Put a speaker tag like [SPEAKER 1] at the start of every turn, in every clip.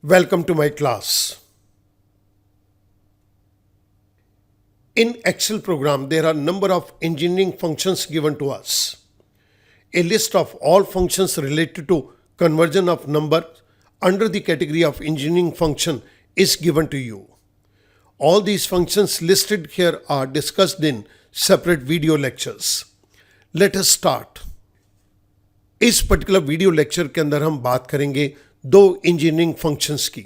[SPEAKER 1] Welcome to my class. In Excel program, there are number of engineering functions given to us. A list of all functions related to conversion of number under the category of engineering function is given to you. All these functions listed here are discussed in separate video lectures. Let us start. इस particular video lecture के अंदर हम बात करेंगे दो engineering functions की,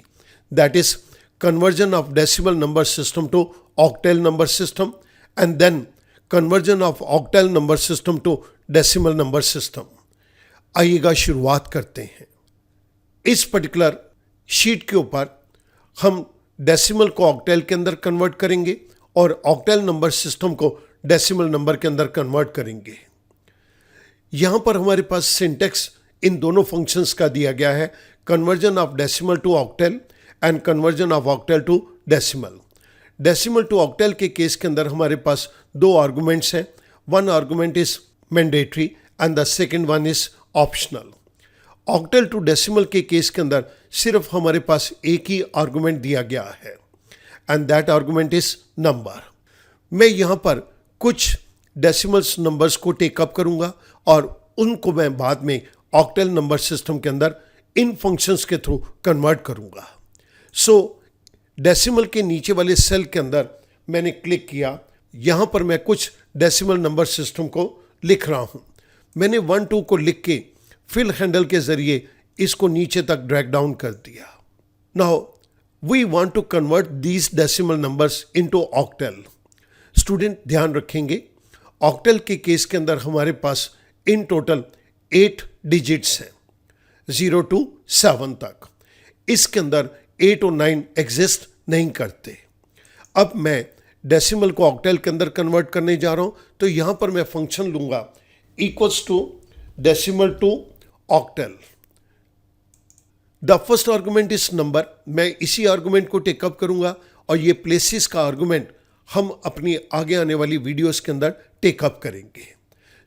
[SPEAKER 1] that is conversion of decimal number system to octal number system and then conversion of octal number system to decimal number system. आइएगा शुरुआत करते हैं. इस पर्टिकुलर शीट के ऊपर हम डेसिमल को ऑक्टेल के अंदर कन्वर्ट करेंगे और ऑक्टेल नंबर सिस्टम को डेसिमल नंबर के अंदर कन्वर्ट करेंगे. यहाँ पर हमारे पास सिंटेक्स इन दोनों फंक्शंस का दिया गया है, conversion of decimal to octal and conversion of octal to decimal. Decimal to octal के केस के अंदर हमारे पास दो आर्गुमेंट्स हैं. One argument is mandatory and the second one is optional. Octal to decimal के केस के अंदर सिर्फ हमारे पास एक ही आर्गुमेंट दिया गया है and that argument is number. मैं यहाँ पर कुछ डेसिमल्स नंबर्स को टेकअप करूँगा और उनको मैं बाद में ऑक्टेल नंबर सिस्टम के अंदर इन फंक्शंस के थ्रू कन्वर्ट करूँगा. सो डेसिमल के नीचे वाले सेल के अंदर मैंने क्लिक किया. यहाँ पर मैं कुछ डेसिमल नंबर सिस्टम को लिख रहा हूँ. मैंने 1 2 को लिख के फिल हैंडल के ज़रिए इसको नीचे तक ड्रैग डाउन कर दिया. Now we want to convert these decimal numbers into octal. Student ध्यान रखेंगे, ऑक्टेल के केस के अंदर हमारे पास इन टोटल 8 डिजिट्स हैं 0 to 7 तक. इसके अंदर 8 और 9 एग्जिस्ट नहीं करते. अब मैं डेसिमल को ऑक्टेल के अंदर कन्वर्ट करने जा रहा हूं, तो यहां पर मैं फंक्शन लूंगा equals to decimal to octal. The first argument is number. मैं इसी आर्गुमेंट को टेकअप करूंगा और ये प्लेसेस का आर्गुमेंट हम अपनी आगे आने वाली वीडियोस के अंदर टेकअप करेंगे.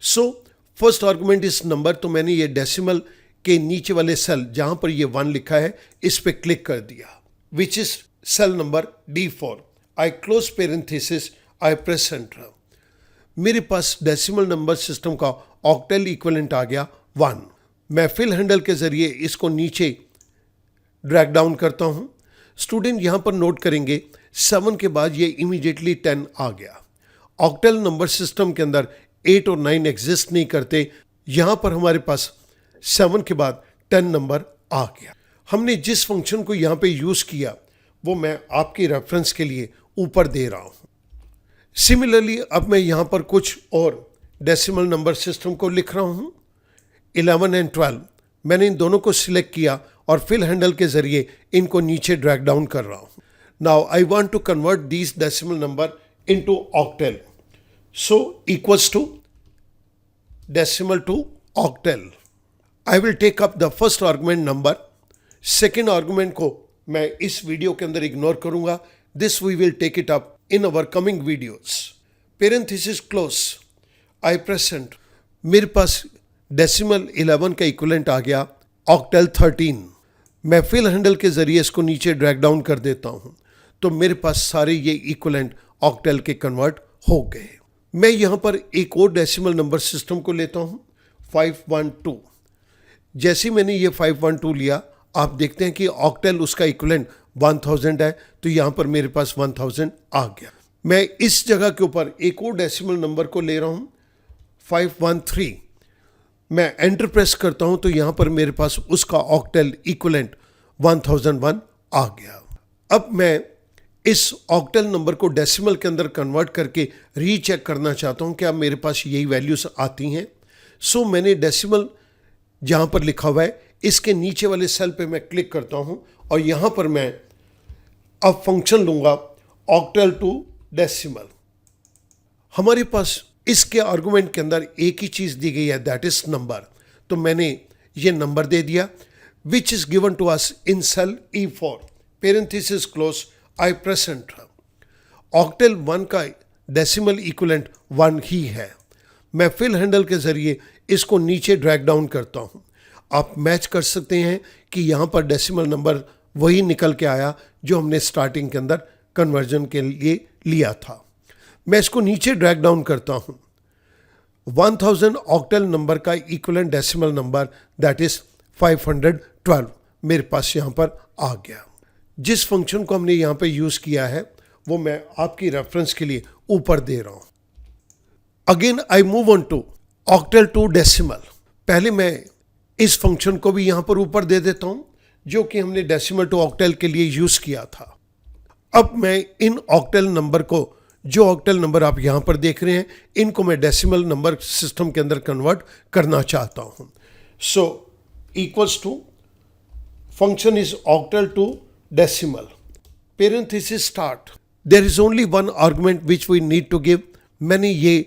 [SPEAKER 1] So first argument is number. तो मैंने ये डेसिमल के नीचे वाले सेल जहां पर ये 1 लिखा है इस पे क्लिक कर दिया, which is cell number D4. I close parenthesis, I press enter. मेरे पास डेसिमल नंबर सिस्टम का ऑक्टेल इक्विवेलेंट आ गया 1. मैं फिल हैंडल के जरिए इसको नीचे ड्रैग डाउन करता हूं. स्टूडेंट यहां पर नोट करेंगे 7 के बाद ये इमीडिएटली 10 आ गया. ऑक्टेल नंबर सिस्टम के अंदर 8 और 9 एग्जिस्ट नहीं करते. यहां पर हमारे पास 7 के बाद 10 नंबर आ गया. हमने जिस फंक्शन को यहां पे यूज किया वो मैं आपकी रेफरेंस के लिए ऊपर दे रहा हूं. सिमिलरली अब मैं यहां पर कुछ और डेसिमल नंबर सिस्टम को लिख रहा हूं 11 एंड 12. मैंने इन दोनों को सिलेक्ट किया और फिल हैंडल के जरिए इनको नीचे ड्रैग डाउन कर रहा हूं. Now I want to convert these decimal number into octal. So equals to decimal to octal. I will take up the first argument number. Second argument को मैं इस वीडियो के अंदर इग्नोर करूंगा. This we will take it up in our coming videos. Parenthesis close. I press enter. मेरे पास decimal 11 का equivalent आ गया ऑक्टेल 13. मैं फिल हैंडल के जरिए इसको नीचे ड्रैग डाउन कर देता हूँ, तो मेरे पास सारे ये इक्विवेलेंट ऑक्टेल के कन्वर्ट हो गए. मैं यहाँ पर एक और डेसिमल नंबर सिस्टम को लेता हूँ 512. जैसे मैंने ये 512 लिया, आप देखते हैं कि ऑक्टेल उसका इक्विवेलेंट 1000 है, तो यहाँ पर मेरे पास 1000 आ गया. मैं इस जगह के ऊपर एक और डेसिमल नंबर को ले रहा हूँ 513. मैं एंटर प्रेस करता हूँ तो यहाँ पर मेरे पास उसका ऑक्टेल इक्विवेलेंट 1001 आ गया. अब मैं इस ऑक्टेल नंबर को डेसिमल के अंदर कन्वर्ट करके रीचेक करना चाहता हूँ क्या मेरे पास यही वैल्यूज आती हैं. सो मैंने डेसिमल जहाँ पर लिखा हुआ है इसके नीचे वाले सेल पे मैं क्लिक करता हूँ और यहाँ पर मैं अब फंक्शन लूँगा ऑक्टेल टू डेसिमल. हमारे पास इसके आर्गुमेंट के अंदर एक ही चीज़ दी गई है, दैट इज नंबर. तो मैंने ये नंबर दे दिया which is given to us in cell E4. Parenthesis close, I press enter. Octal 1 का डेसिमल इक्विवेलेंट 1 ही है. मैं फिल हैंडल के जरिए इसको नीचे ड्रैग डाउन करता हूँ. आप मैच कर सकते हैं कि यहाँ पर डेसिमल नंबर वही निकल के आया जो हमने स्टार्टिंग के अंदर कन्वर्जन के लिए लिया था। मैं इसको नीचे ड्रैग डाउन करता हूँ। 1000 ऑक्टल नंबर का equivalent decimal number that is 512 मेरे पास यहाँ पर आ गया। जिस फंक्शन को हमने यहाँ पे यूज़ किया है वो मैं आपकी रेफरेंस के लिए ऊपर दे रहा हूँ। Again I move on to octal to decimal. पहले मैं इस फंक्शन को भी यहाँ पर ऊपर दे देता हूँ जो कि हमने डेसिमल टू ऑक्टल के लिए यूज़ किया था। अब मैं इन ऑक्टल नंबर को, जो ऑक्टल नंबर आप यहाँ पर देख रहे हैं, इनको मैं डेसिमल नंबर सिस्टम के अंदर कन्वर्ट करना चाहता हूँ। So equals to function is octal to decimal, parenthesis start, there is only one argument which we need to give. मैंने ये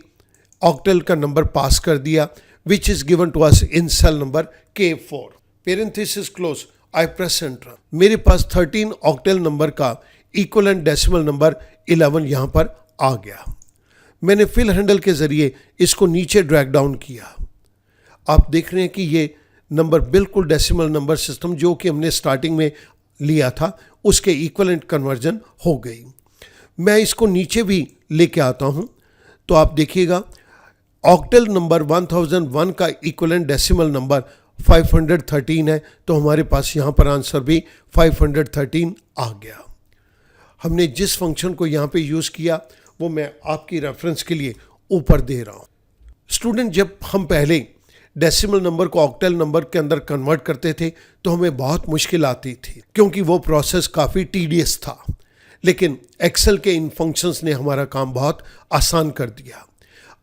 [SPEAKER 1] ऑक्टल का नंबर पास कर दिया which is given to us in cell number K4, parenthesis close, I press enter. मेरे पास 13 octal number का equivalent decimal number 11 यहाँ पर आ गया। मैंने फिल हैंडल के जरिए इसको नीचे ड्रैग डाउन किया। आप देख रहे हैं कि ये नंबर बिल्कुल डेसिमल नंबर सिस्टम जो कि हमने स्टार्टिंग में लिया था उसके इक्विवेलेंट कन्वर्जन हो गई। मैं इसको नीचे भी लेके आता हूँ तो आप देखिएगा ऑक्टल नंबर 1001 का इक्विवेलेंट डेसिमल नंबर 513 है, तो हमारे पास यहाँ पर आंसर भी 513 आ गया। हमने जिस फंक्शन को यहाँ पे यूज़ किया वो मैं आपकी रेफरेंस के लिए ऊपर दे रहा हूँ। स्टूडेंट, जब हम पहले डेसिमल नंबर को ऑक्टल नंबर के अंदर कन्वर्ट करते थे तो हमें बहुत मुश्किल आती थी क्योंकि वो प्रोसेस काफ़ी टीडियस था, लेकिन एक्सेल के इन फंक्शंस ने हमारा काम बहुत आसान कर दिया।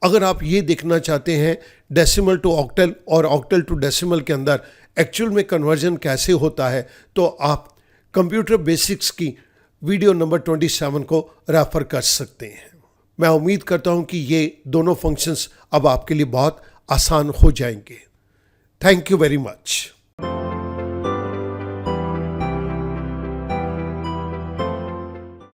[SPEAKER 1] अगर आप ये देखना चाहते हैं डेसिमल टू ऑक्टल और ऑक्टल टू डेसिमल के अंदर एक्चुअल में कन्वर्जन कैसे होता है तो आप कंप्यूटर बेसिक्स की वीडियो नंबर 27 को रेफर कर सकते हैं। मैं उम्मीद करता हूं कि ये दोनों फंक्शंस अब आपके लिए बहुत आसान हो जाएंगे। Thank you very much.